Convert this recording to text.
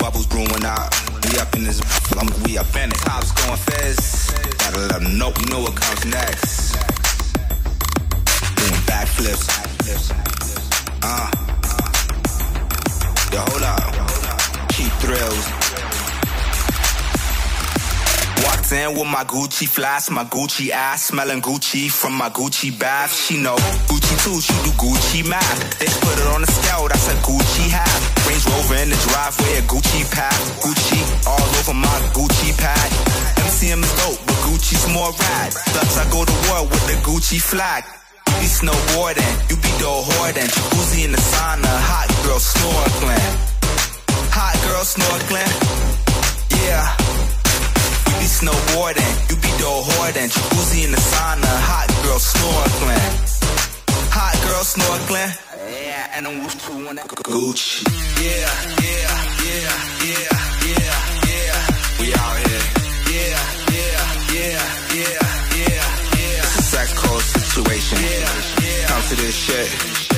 bubbles brewing out. We up in this, we up in it. Tops going fizz. Gotta let them know, you know what comes next. Doing backflips. Yo, hold up. Cheap thrills. Walked in with my Gucci flask, my Gucci ass, smelling Gucci from my Gucci bath. She know Gucci too, she do Gucci math. They put it on the scale, that's a Gucci hat. Range Rover in the driveway, a Gucci pack. Gucci all over my Gucci pad. MCM is dope, but Gucci's more rad. Plus I go to war with the Gucci flag. You be snowboarding, you be door hoarding. Jacuzzi in the sauna, hot girl snorkeling. Hot girl snorkeling, yeah. You be snowboarding, you be door hoarding. Jacuzzi in the sauna, hot girl snorkeling. Hot girl snorkeling, yeah. And I'm with you on that Gucci, yeah, yeah, yeah, yeah, yeah, yeah. We out here, yeah, yeah, yeah, yeah, yeah, yeah. It's a sex code situation. Yeah, yeah. Come to this shit.